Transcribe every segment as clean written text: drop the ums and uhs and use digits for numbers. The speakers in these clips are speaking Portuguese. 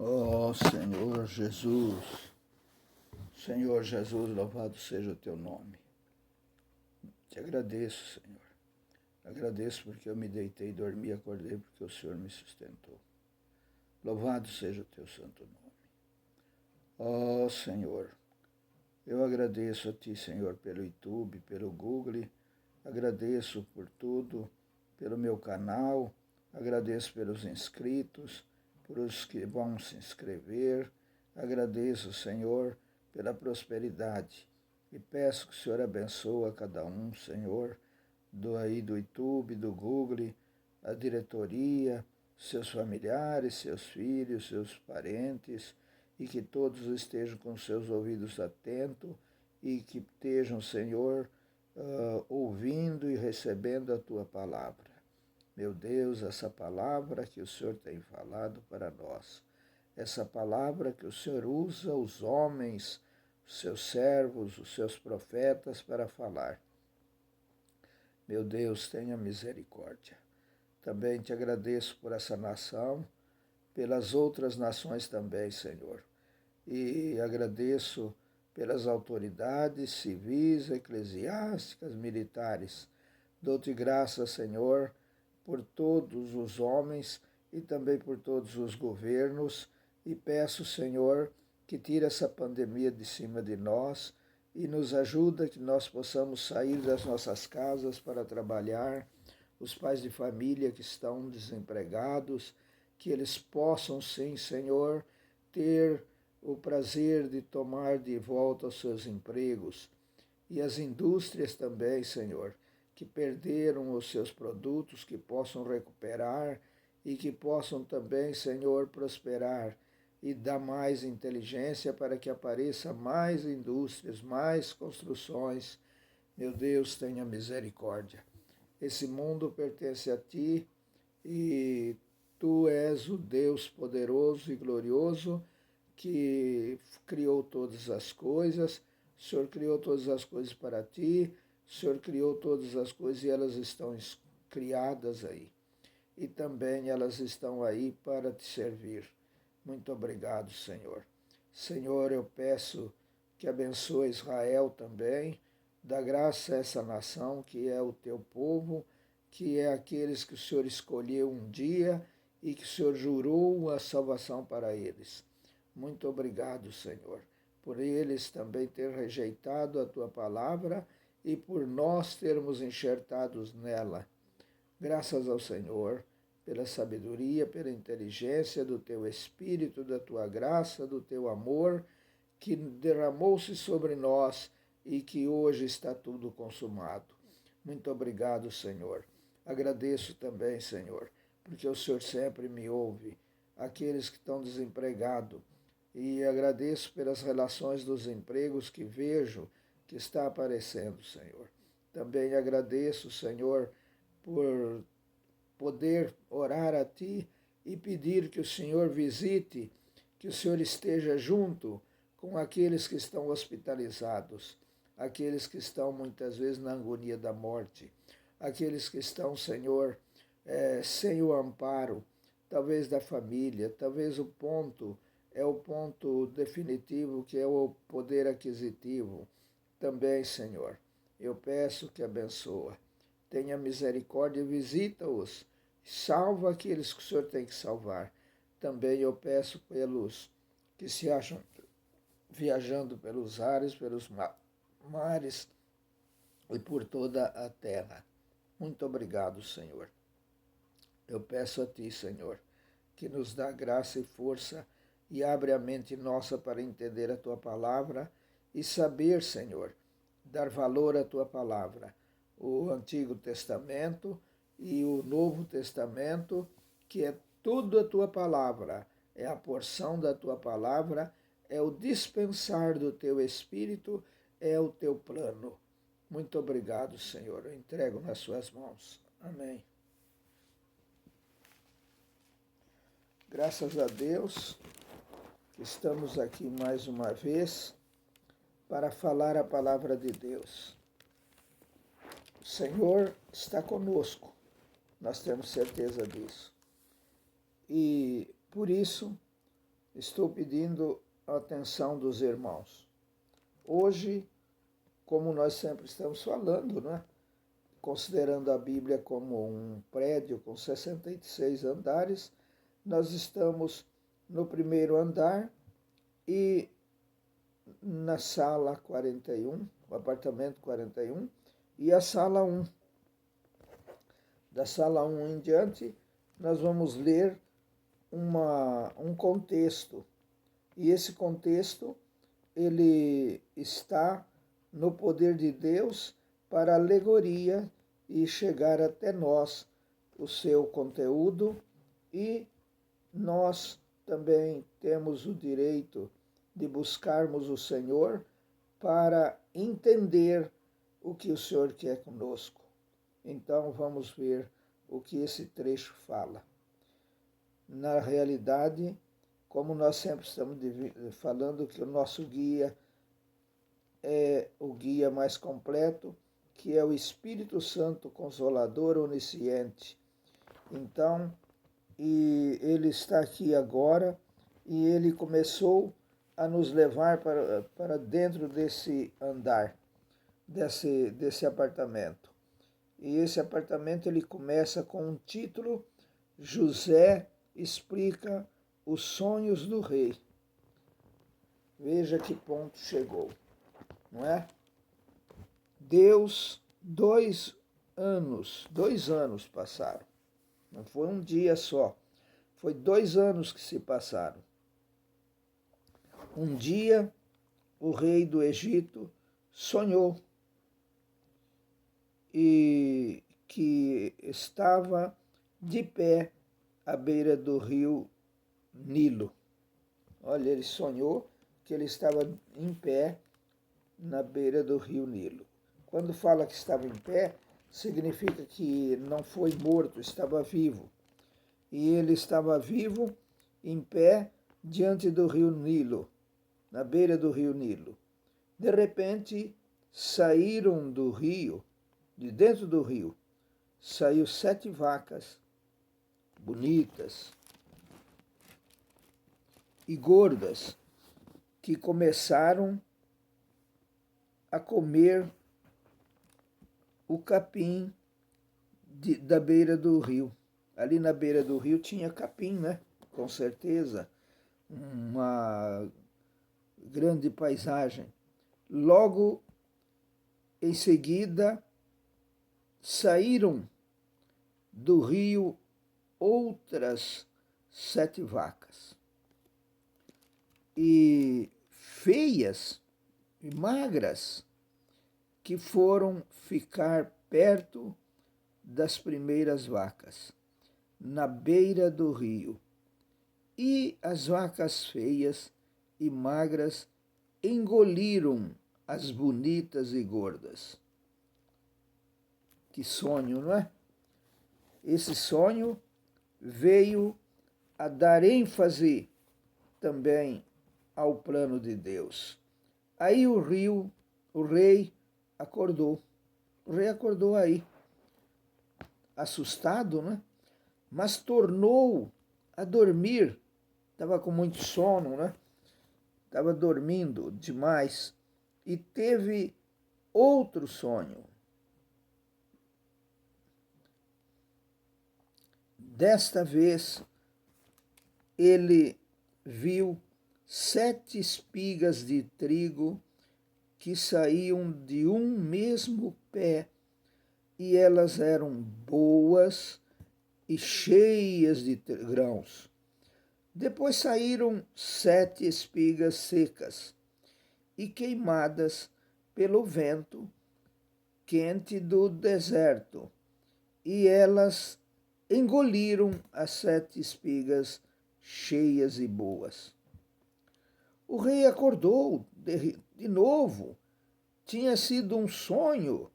Ó Senhor Jesus, louvado seja o teu nome. Te agradeço, Senhor. Agradeço porque eu me deitei, dormi e acordei porque o Senhor me sustentou. Louvado seja o teu santo nome. Ó Senhor, eu agradeço a Ti, Senhor, pelo YouTube, pelo Google, agradeço por tudo, pelo meu canal, agradeço pelos inscritos, por os que vão se inscrever, agradeço, Senhor, pela prosperidade e peço que o Senhor abençoe a cada um, Senhor, do YouTube, do Google, a diretoria, seus familiares, seus filhos, seus parentes, e que todos estejam com seus ouvidos atentos e que estejam, Senhor, ouvindo e recebendo a Tua palavra. Meu Deus, essa palavra que o Senhor tem falado para nós, essa palavra que o Senhor usa os homens, os seus servos, os seus profetas para falar. Meu Deus, tenha misericórdia. Também te agradeço por essa nação, pelas outras nações também, Senhor. E agradeço pelas autoridades civis, eclesiásticas, militares. Dou-te graças, Senhor, por todos os homens e também por todos os governos, e peço, Senhor, que tire essa pandemia de cima de nós e nos ajuda que nós possamos sair das nossas casas para trabalhar, os pais de família que estão desempregados, que eles possam, sim, Senhor, ter o prazer de tomar de volta os seus empregos, e as indústrias também, Senhor, que perderam os seus produtos, que possam recuperar e que possam também, Senhor, prosperar e dar mais inteligência para que apareça mais indústrias, mais construções. Meu Deus, tenha misericórdia. Esse mundo pertence a Ti e Tu és o Deus poderoso e glorioso que criou todas as coisas. O Senhor criou todas as coisas para Ti, o Senhor criou todas as coisas e elas estão criadas aí. E também elas estão aí para Te servir. Muito obrigado, Senhor. Senhor, eu peço que abençoe Israel também, dá graça a essa nação que é o Teu povo, que é aqueles que o Senhor escolheu um dia e que o Senhor jurou a salvação para eles. Muito obrigado, Senhor, por eles também ter rejeitado a Tua palavra e por nós termos enxertados nela. Graças ao Senhor pela sabedoria, pela inteligência do Teu Espírito, da Tua graça, do Teu amor, que derramou-se sobre nós e que hoje está tudo consumado. Muito obrigado, Senhor. Agradeço também, Senhor, porque o Senhor sempre me ouve, aqueles que estão desempregados, e agradeço pelas relações dos empregos que vejo que está aparecendo, Senhor. Também agradeço, Senhor, por poder orar a Ti e pedir que o Senhor visite, que o Senhor esteja junto com aqueles que estão hospitalizados, aqueles que estão muitas vezes na agonia da morte, aqueles que estão, Senhor, sem o amparo, talvez da família, talvez o ponto definitivo, que é o poder aquisitivo. Também, Senhor, eu peço que abençoa. Tenha misericórdia e visita-os. Salva aqueles que o Senhor tem que salvar. Também eu peço pelos que se acham viajando pelos ares, pelos mares e por toda a terra. Muito obrigado, Senhor. Eu peço a Ti, Senhor, que nos dá graça e força e abre a mente nossa para entender a Tua palavra e saber, Senhor, dar valor à Tua palavra. O Antigo Testamento e o Novo Testamento, que é tudo a Tua palavra, é a porção da Tua palavra, é o dispensar do Teu Espírito, é o Teu plano. Muito obrigado, Senhor. Eu entrego nas Suas mãos. Amém. Graças a Deus, estamos aqui mais uma vez para falar a palavra de Deus. O Senhor está conosco, nós temos certeza disso. E por isso estou pedindo a atenção dos irmãos. Hoje, como nós sempre estamos falando, né? Considerando a Bíblia como um prédio com 66 andares, nós estamos no primeiro andar e na sala 41, o apartamento 41, e a sala 1. Da sala 1 em diante, nós vamos ler um contexto. E esse contexto, ele está no poder de Deus para alegoria e chegar até nós o seu conteúdo, e nós também temos o direito de buscarmos o Senhor para entender o que o Senhor quer conosco. Então vamos ver o que esse trecho fala. Na realidade, como nós sempre estamos falando que o nosso guia é o guia mais completo, que é o Espírito Santo Consolador Onisciente. Então, e ele está aqui agora e ele começou a nos levar para dentro desse andar, desse apartamento. E esse apartamento ele começa com um título: José explica os sonhos do rei. Veja que ponto chegou, não é? Deus, 2 anos passaram. Não foi um dia só, foi 2 anos que se passaram. Um dia, o rei do Egito sonhou e que estava de pé à beira do rio Nilo. Olha, ele sonhou que ele estava em pé na beira do rio Nilo. Quando fala que estava em pé, significa que não foi morto, estava vivo. E ele estava vivo, em pé, diante do rio Nilo, na beira do rio Nilo. De repente, saíram do rio, de dentro do rio, saiu 7 vacas, bonitas e gordas, que começaram a comer o capim da beira do rio. Ali na beira do rio tinha capim, né? Com certeza. Uma grande paisagem. Logo em seguida, saíram do rio outras 7 vacas. E feias e magras, que foram ficar perto das primeiras vacas, na beira do rio. E as vacas feias e magras engoliram as bonitas e gordas. Que sonho, não é? Esse sonho veio a dar ênfase também ao plano de Deus. Aí o rei acordou. O rei acordou aí, assustado, né? Mas tornou a dormir. Estava com muito sono, né? Estava dormindo demais e teve outro sonho. Desta vez, ele viu 7 espigas de trigo que saíam de um mesmo pé, e elas eram boas e cheias de grãos. Depois saíram 7 espigas secas e queimadas pelo vento quente do deserto, e elas engoliram as 7 espigas cheias e boas. O rei acordou de novo. Tinha sido um sonho.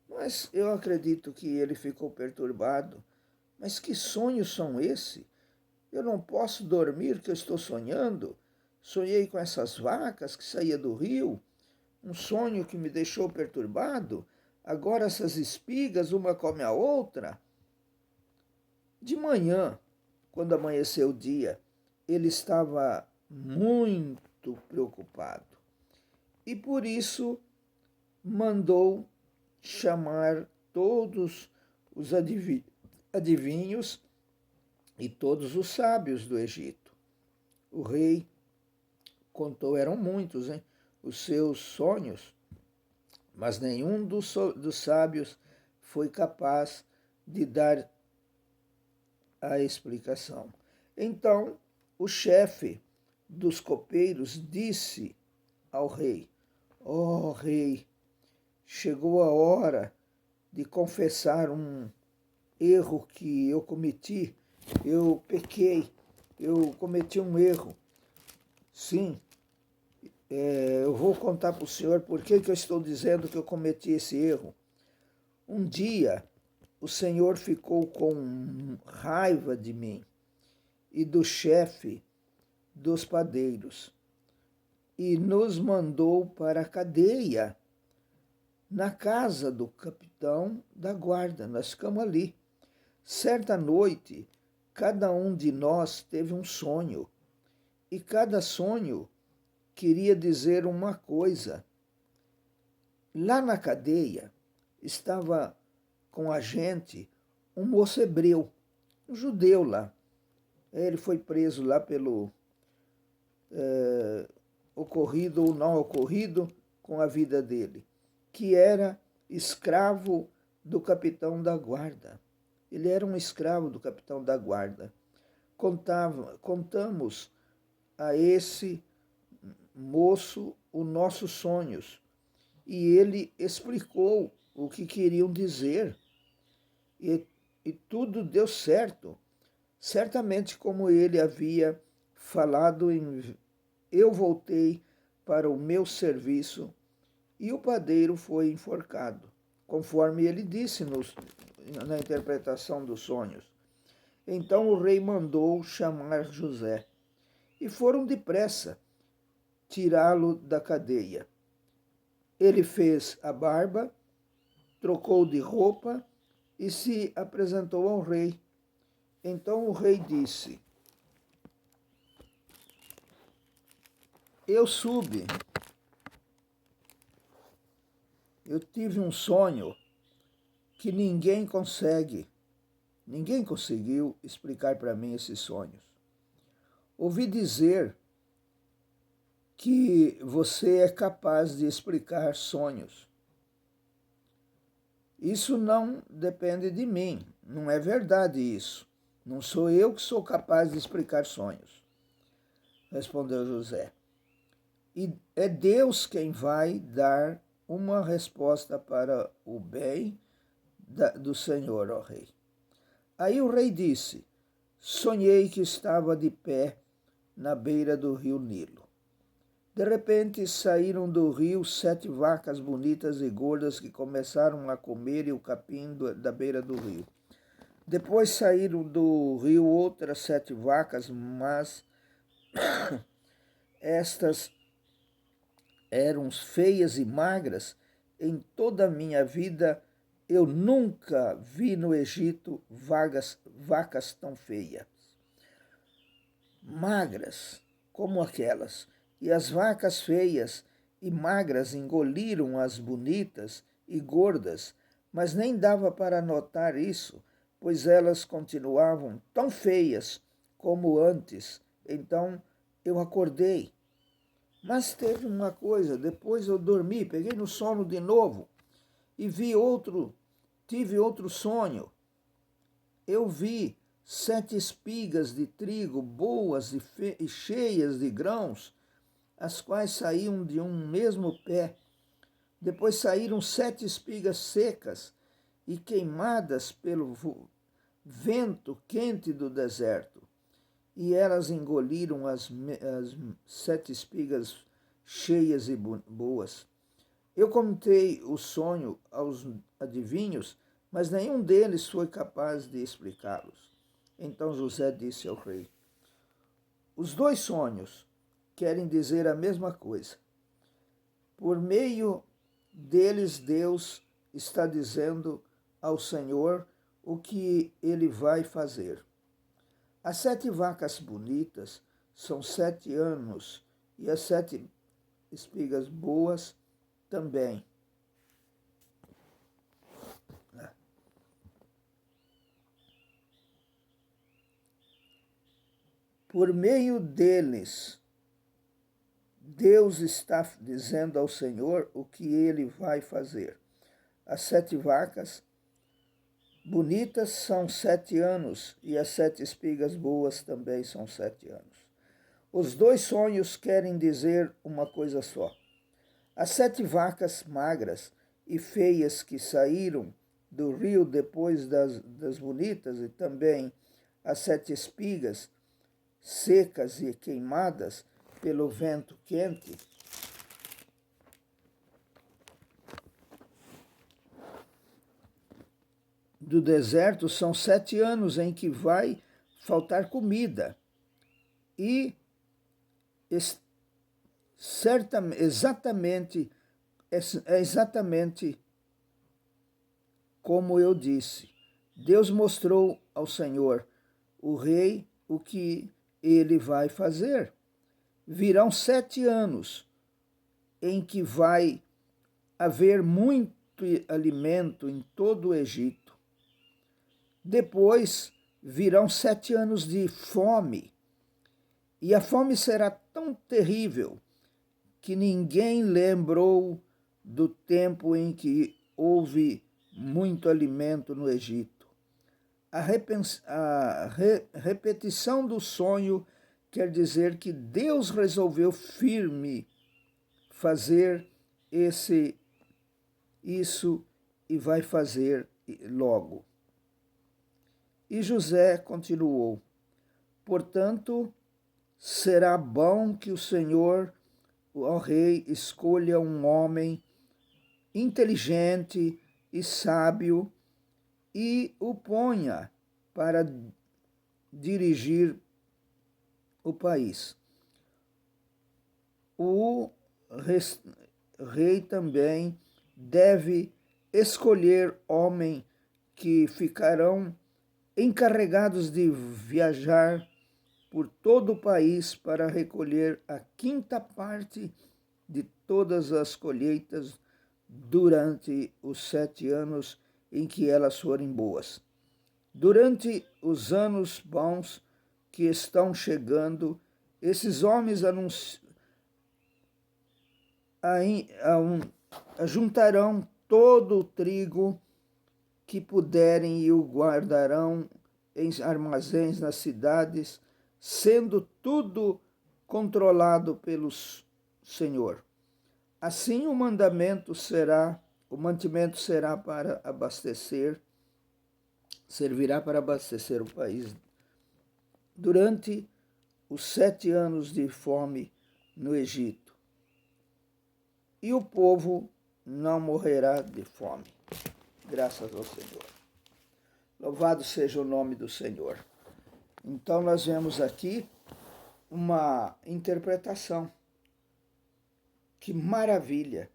Mas eu acredito que ele ficou perturbado. Mas que sonhos são esses? Eu não posso dormir que eu estou sonhando. Sonhei com essas vacas que saíam do rio. Um sonho que me deixou perturbado. Agora essas espigas, uma come a outra. De manhã, quando amanheceu o dia, ele estava muito preocupado e por isso mandou chamar todos os adivinhos e todos os sábios do Egito. O rei contou, eram muitos, hein, os seus sonhos, mas nenhum dos sábios foi capaz de dar a explicação. Então, o chefe dos copeiros disse ao rei: ó rei, chegou a hora de confessar um erro que eu cometi. Eu pequei, eu cometi um erro. Sim, eu vou contar para o senhor por que eu estou dizendo que eu cometi esse erro. Um dia, o senhor ficou com raiva de mim e do chefe dos padeiros e nos mandou para a cadeia, na casa do capitão da guarda. Nós ficamos ali. Certa noite, cada um de nós teve um sonho e cada sonho queria dizer uma coisa. Lá na cadeia estava com a gente um moço hebreu, um judeu lá. Ele foi preso lá pelo ocorrido ou não ocorrido com a vida dele, que era escravo do capitão da guarda. Ele era um escravo do capitão da guarda. Contamos a esse moço os nossos sonhos e ele explicou o que queriam dizer e tudo deu certo. Certamente, como ele havia falado, eu voltei para o meu serviço e o padeiro foi enforcado, conforme ele disse na interpretação dos sonhos. Então o rei mandou chamar José e foram depressa tirá-lo da cadeia. Ele fez a barba, trocou de roupa e se apresentou ao rei. Então o rei disse: eu tive um sonho que ninguém conseguiu explicar para mim esses sonhos. Ouvi dizer que você é capaz de explicar sonhos. Isso não depende de mim, não é verdade isso. Não sou eu que sou capaz de explicar sonhos, respondeu José. E é Deus quem vai dar uma resposta para o bem do Senhor, ó rei. Aí o rei disse: sonhei que estava de pé na beira do rio Nilo. De repente saíram do rio 7 vacas bonitas e gordas que começaram a comer o capim da beira do rio. Depois saíram do rio outras 7 vacas, mas estas eram feias e magras. Em toda a minha vida eu nunca vi no Egito vacas tão feias, magras como aquelas. E as vacas feias e magras engoliram as bonitas e gordas, mas nem dava para notar isso, pois elas continuavam tão feias como antes. Então eu acordei. Mas teve uma coisa, depois eu dormi, peguei no sono de novo e tive outro sonho. Eu vi 7 espigas de trigo boas e cheias de grãos, as quais saíam de um mesmo pé. Depois saíram 7 espigas secas e queimadas pelo vento quente do deserto. E elas engoliram as 7 espigas cheias e boas. Eu contei o sonho aos adivinhos, mas nenhum deles foi capaz de explicá-los. Então José disse ao rei: os 2 sonhos querem dizer a mesma coisa. Por meio deles, Deus está dizendo ao Senhor o que ele vai fazer. As 7 vacas bonitas são 7 anos, e as 7 espigas boas também. Por meio deles, Deus está dizendo ao Senhor o que ele vai fazer. As 7 vacas bonitas são 7 anos, e as 7 espigas boas também são 7 anos. Os 2 sonhos querem dizer uma coisa só. As 7 vacas magras e feias que saíram do rio depois das bonitas, e também as 7 espigas secas e queimadas pelo vento quente, do deserto, são 7 anos em que vai faltar comida. E exatamente como eu disse. Deus mostrou ao Senhor, o rei, o que ele vai fazer. Virão 7 anos em que vai haver muito alimento em todo o Egito. Depois virão 7 anos de fome. E a fome será tão terrível que ninguém lembrou do tempo em que houve muito alimento no Egito. A repetição do sonho quer dizer que Deus resolveu firme fazer isso e vai fazer logo. E José continuou: portanto, será bom que o Senhor, ó rei, escolha um homem inteligente e sábio e o ponha para dirigir o país. O rei também deve escolher homens que ficarão encarregados de viajar por todo o país para recolher a 5ª parte de todas as colheitas durante os 7 anos em que elas forem boas. Durante os anos bons que estão chegando, esses homens juntarão todo o trigo que puderem e o guardarão em armazéns nas cidades, sendo tudo controlado pelo Senhor. Assim o mantimento será para abastecer, servirá para abastecer o país durante os 7 anos de fome no Egito. E o povo não morrerá de fome. Graças ao Senhor. Louvado seja o nome do Senhor. Então nós vemos aqui uma interpretação. Que maravilha!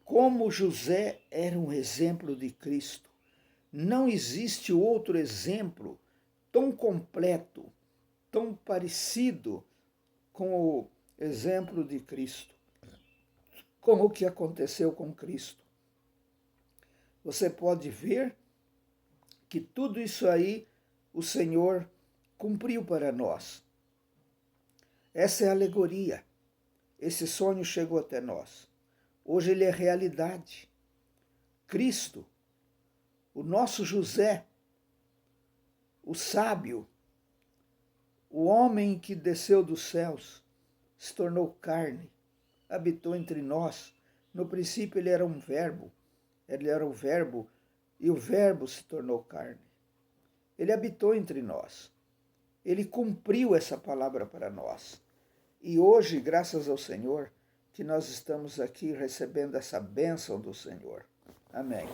Como José era um exemplo de Cristo. Não existe outro exemplo tão completo, tão parecido com o exemplo de Cristo, com o que aconteceu com Cristo. Você pode ver que tudo isso aí o Senhor cumpriu para nós. Essa é a alegoria. Esse sonho chegou até nós. Hoje ele é realidade. Cristo, o nosso José, o sábio, o homem que desceu dos céus, se tornou carne, habitou entre nós. No princípio ele era um verbo, o verbo, e o verbo se tornou carne. Ele habitou entre nós. Ele cumpriu essa palavra para nós. E hoje, graças ao Senhor, que nós estamos aqui recebendo essa bênção do Senhor. Amém.